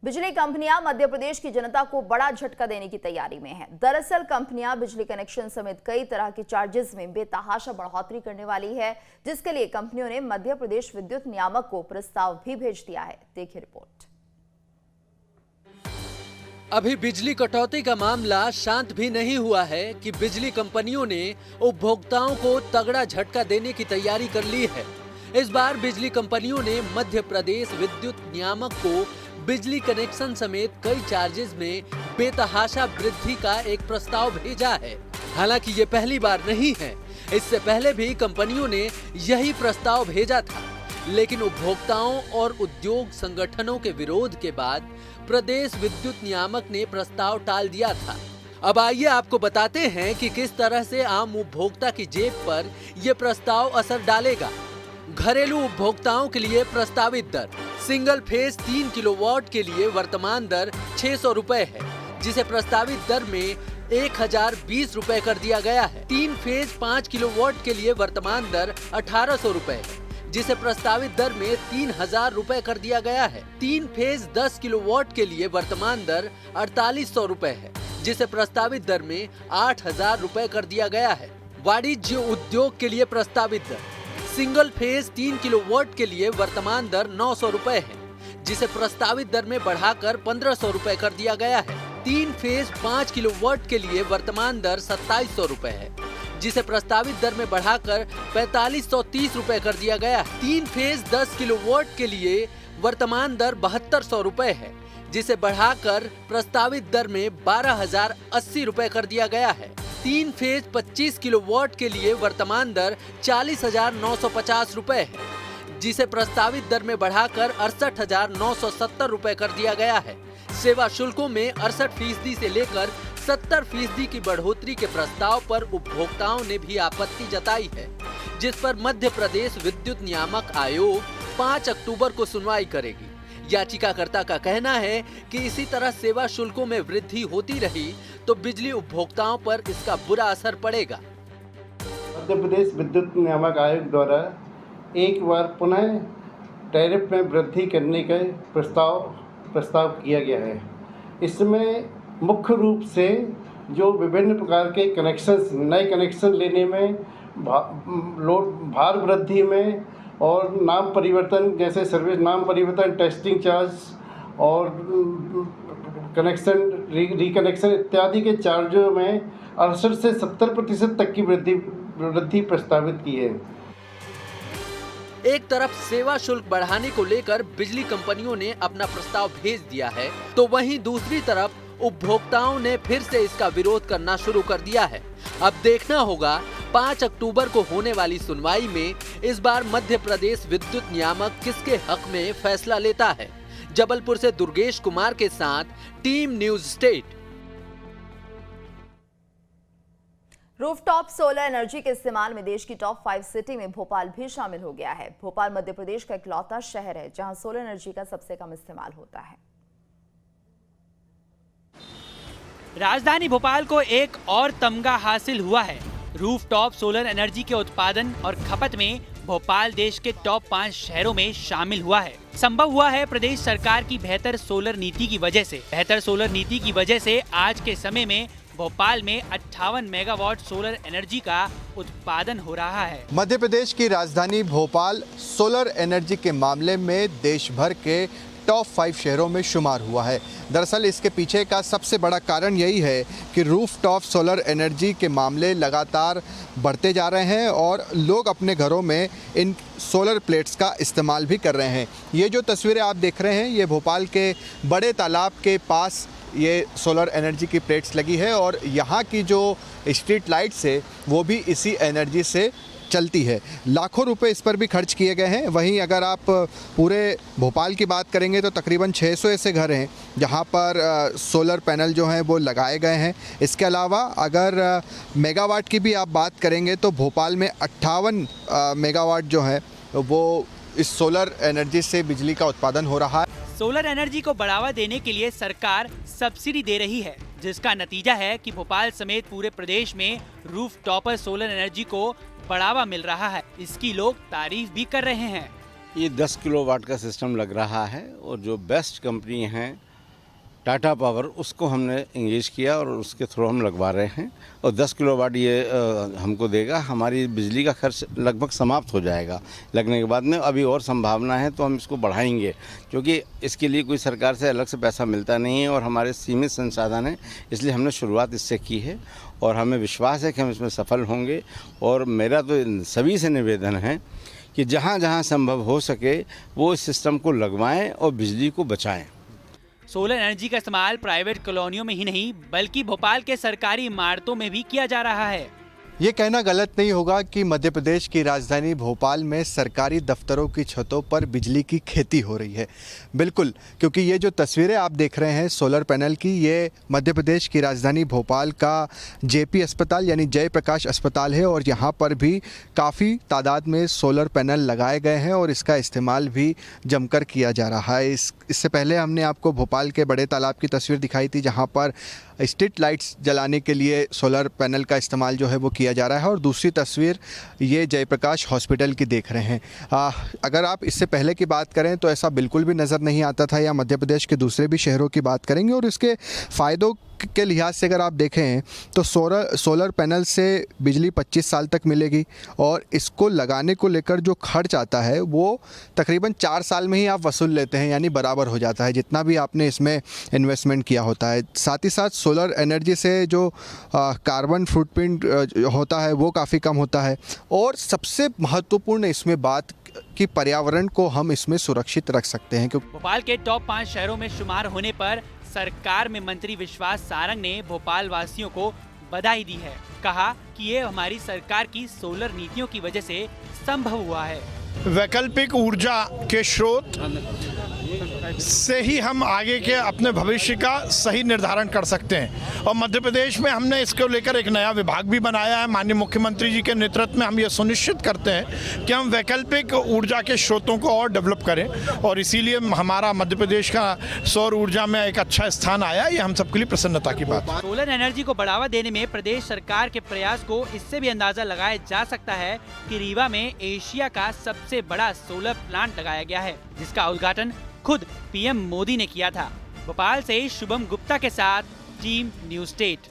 बिजली कंपनियां मध्य प्रदेश की जनता को बड़ा झटका देने की तैयारी में हैं। दरअसल कंपनियां बिजली कनेक्शन समेत कई तरह के चार्जेस में बेतहाशा बढ़ोतरी करने वाली है, जिसके लिए कंपनियों ने मध्य प्रदेश विद्युत नियामक को प्रस्ताव भी भेज दिया है। देखिए रिपोर्ट। अभी बिजली कटौती का मामला शांत भी नहीं हुआ है कि बिजली कंपनियों ने उपभोक्ताओं को तगड़ा झटका देने की तैयारी कर ली है। इस बार बिजली कंपनियों ने मध्य प्रदेश विद्युत नियामक को बिजली कनेक्शन समेत कई चार्जेस में बेतहाशा वृद्धि का एक प्रस्ताव भेजा है। हालांकि ये पहली बार नहीं है, इससे पहले भी कंपनियों ने यही प्रस्ताव भेजा था, लेकिन उपभोक्ताओं और उद्योग संगठनों के विरोध के बाद प्रदेश विद्युत नियामक ने प्रस्ताव टाल दिया था। अब आइए आपको बताते हैं कि किस तरह से आम उपभोक्ता की जेब पर यह प्रस्ताव असर डालेगा। घरेलू उपभोक्ताओं के लिए प्रस्तावित दर सिंगल फेज 3 किलोवाट के लिए वर्तमान दर 600 रुपए है, जिसे प्रस्तावित दर में 1020 रुपए कर दिया गया है। 3 फेज 5 किलोवाट के लिए वर्तमान दर 1800 रुपए है, जिसे प्रस्तावित दर में 3000 रुपए कर दिया गया है। 3 फेज 10 किलोवाट के लिए वर्तमान दर 4800 रुपए है, जिसे प्रस्तावित दर में 8000 रुपए कर दिया गया है। वाणिज्य उद्योग के लिए प्रस्तावित दर सिंगल फेज 3 किलोवाट के लिए वर्तमान दर 900 रुपए है, जिसे प्रस्तावित दर में बढ़ाकर 1500 रुपए कर दिया गया है। 3 फेज 5 किलोवाट के लिए वर्तमान दर 2700 रुपए है, जिसे प्रस्तावित दर में बढ़ाकर 4530 रुपए कर दिया गया है। 3 फेज 10 किलोवाट के लिए वर्तमान दर 7200 रुपए है, जिसे बढ़ाकर प्रस्तावित दर में 12080 रुपए कर दिया गया है। 3 फेज 25 किलोवाट के लिए वर्तमान दर 40950 रुपए है, जिसे प्रस्तावित दर में बढ़ाकर 68970 रुपए कर दिया गया है। सेवा शुल्कों में 68% से लेकर 70% की बढ़ोतरी के प्रस्ताव पर उपभोक्ताओं ने भी आपत्ति जताई है, जिस पर मध्य प्रदेश विद्युत नियामक आयोग 5 अक्टूबर को सुनवाई करेगी। याचिकाकर्ता का कहना है कि इसी तरह सेवा शुल्कों में वृद्धि होती रही तो बिजली उपभोक्ताओं पर इसका बुरा असर पड़ेगा। मध्य प्रदेश विद्युत नियामक आयोग द्वारा एक बार पुनः टैरिफ में वृद्धि करने का प्रस्ताव किया गया है। इसमें मुख्य रूप से जो विभिन्न प्रकार के नए कनेक्शन लेने में भार वृद्धि में और नाम परिवर्तन जैसे सर्विस नाम परिवर्तन, टेस्टिंग चार्ज और कनेक्शन रिकनेक्शन इत्यादि के चार्जों में 68 से 70% तक की वृद्धि प्रस्तावित की है। एक तरफ सेवा शुल्क बढ़ाने को लेकर बिजली कंपनियों ने अपना प्रस्ताव भेज दिया है, तो वहीं दूसरी तरफ उपभोक्ताओं ने फिर से इसका विरोध करना शुरू कर दिया है। अब देखना होगा 5 अक्टूबर को होने वाली सुनवाई में इस बार मध्य प्रदेश विद्युत नियामक किसके हक में फैसला लेता है। जबलपुर से दुर्गेश कुमार के साथ team news state. Rooftop solar energy के इस्तेमाल में देश की टॉप 5 सिटी में भोपाल भी शामिल हो गया है। भोपाल मध्य प्रदेश का इकलौता शहर है जहां सोलर एनर्जी का सबसे कम इस्तेमाल होता है। राजधानी भोपाल को एक और तमगा हासिल हुआ है। रूफटॉप सोलर एनर्जी के उत्पादन और खपत में भोपाल देश के टॉप 5 शहरों में शामिल हुआ है। संभव हुआ है प्रदेश सरकार की बेहतर सोलर नीति की वजह से। बेहतर सोलर नीति की वजह से आज के समय में भोपाल में 58 मेगावाट सोलर एनर्जी का उत्पादन हो रहा है। मध्य प्रदेश की राजधानी भोपाल सोलर एनर्जी के मामले में देश भर के टॉप 5 शहरों में शुमार हुआ है। दरअसल इसके पीछे का सबसे बड़ा कारण यही है कि रूफटॉप सोलर एनर्जी के मामले लगातार बढ़ते जा रहे हैं और लोग अपने घरों में इन सोलर प्लेट्स का इस्तेमाल भी कर रहे हैं। ये जो तस्वीरें आप देख रहे हैं, ये भोपाल के बड़े तालाब के पास ये सोलर एनर्जी की प्लेट्स लगी है और यहाँ की जो स्ट्रीट लाइट्स है वो भी इसी एनर्जी से चलती है। लाखों रुपए इस पर भी खर्च किए गए हैं। वहीं अगर आप पूरे भोपाल की बात करेंगे तो तकरीबन 600 ऐसे घर हैं जहां पर सोलर पैनल जो हैं वो लगाए गए हैं। इसके अलावा अगर मेगावाट की भी आप बात करेंगे तो भोपाल में 58 मेगावाट जो है वो इस सोलर एनर्जी से बिजली का उत्पादन हो रहा है। सोलर एनर्जी को बढ़ावा देने के लिए सरकार सब्सिडी दे रही है, जिसका नतीजा है कि भोपाल समेत पूरे प्रदेश में रूफटॉपर सोलर एनर्जी को बढ़ावा मिल रहा है। इसकी लोग तारीफ भी कर रहे हैं। ये 10 किलोवाट का सिस्टम लग रहा है और जो बेस्ट कंपनी हैं टाटा पावर, उसको हमने इंगेज किया और उसके थ्रू हम लगवा रहे हैं और 10 किलोवाट ये हमको देगा। हमारी बिजली का खर्च लगभग समाप्त हो जाएगा लगने के बाद में। अभी और संभावना है तो हम इसको बढ़ाएंगे, क्योंकि इसके लिए कोई सरकार से अलग से पैसा मिलता नहीं है और हमारे सीमित संसाधन हैं, इसलिए हमने शुरुआत इससे की है और हमें विश्वास है कि हम इसमें सफल होंगे। और मेरा तो सभी से निवेदन है कि जहाँ जहाँ संभव हो सके वो इस सिस्टम को लगवाएं और बिजली को बचाएं। सोलर एनर्जी का इस्तेमाल प्राइवेट कॉलोनियों में ही नहीं बल्कि भोपाल के सरकारी इमारतों में भी किया जा रहा है। ये कहना गलत नहीं होगा कि मध्य प्रदेश की राजधानी भोपाल में सरकारी दफ्तरों की छतों पर बिजली की खेती हो रही है। बिल्कुल, क्योंकि ये जो तस्वीरें आप देख रहे हैं सोलर पैनल की, ये मध्य प्रदेश की राजधानी भोपाल का जेपी अस्पताल यानी जयप्रकाश अस्पताल है और यहाँ पर भी काफ़ी तादाद में सोलर पैनल लगाए गए हैं और इसका इस्तेमाल भी जमकर किया जा रहा है। इससे पहले हमने आपको भोपाल के बड़े तालाब की तस्वीर दिखाई थी, जहाँ पर स्ट्रीट लाइट्स जलाने के लिए सोलर पैनल का इस्तेमाल जो है वो किया जा रहा है। और दूसरी तस्वीर ये जयप्रकाश हॉस्पिटल की देख रहे हैं। अगर आप इससे पहले की बात करें तो ऐसा बिल्कुल भी नज़र नहीं आता था, या मध्य प्रदेश के दूसरे भी शहरों की बात करेंगे। और इसके फ़ायदों के लिहाज से अगर आप देखें तो सोलर पैनल से बिजली 25 साल तक मिलेगी और इसको लगाने को लेकर जो खर्च आता है वो तकरीबन 4 साल में ही आप वसूल लेते हैं, यानी बराबर हो जाता है जितना भी आपने इसमें इन्वेस्टमेंट किया होता है। साथ ही साथ सोलर एनर्जी से जो कार्बन फुटप्रिंट होता है वो काफ़ी कम होता है। और सबसे महत्वपूर्ण इसमें बात कि पर्यावरण को हम इसमें सुरक्षित रख सकते हैं। क्योंकि भोपाल के टॉप 5 शहरों में शुमार होने पर सरकार में मंत्री विश्वास सारंग ने भोपाल वासियों को बधाई दी है। कहा कि ये हमारी सरकार की सोलर नीतियों की वजह से संभव हुआ है। वैकल्पिक ऊर्जा के स्रोत से ही हम आगे के अपने भविष्य का सही निर्धारण कर सकते हैं। और मध्य प्रदेश में हमने इसको लेकर एक नया विभाग भी बनाया है। माननीय मुख्यमंत्री जी के नेतृत्व में हम ये सुनिश्चित करते हैं कि हम वैकल्पिक ऊर्जा के स्रोतों को और डेवलप करें और इसीलिए हमारा मध्य प्रदेश का सौर ऊर्जा में एक अच्छा स्थान आया। ये हम सबके लिए प्रसन्नता की बात है। सोलर एनर्जी को बढ़ावा देने में प्रदेश सरकार के प्रयास को इससे भी अंदाजा लगाया जा सकता है कि रीवा में एशिया का सबसे बड़ा सोलर प्लांट लगाया गया है, जिसका उद्घाटन खुद पीएम मोदी ने किया था। भोपाल से शुभम गुप्ता के साथ टीम न्यूज़ स्टेट।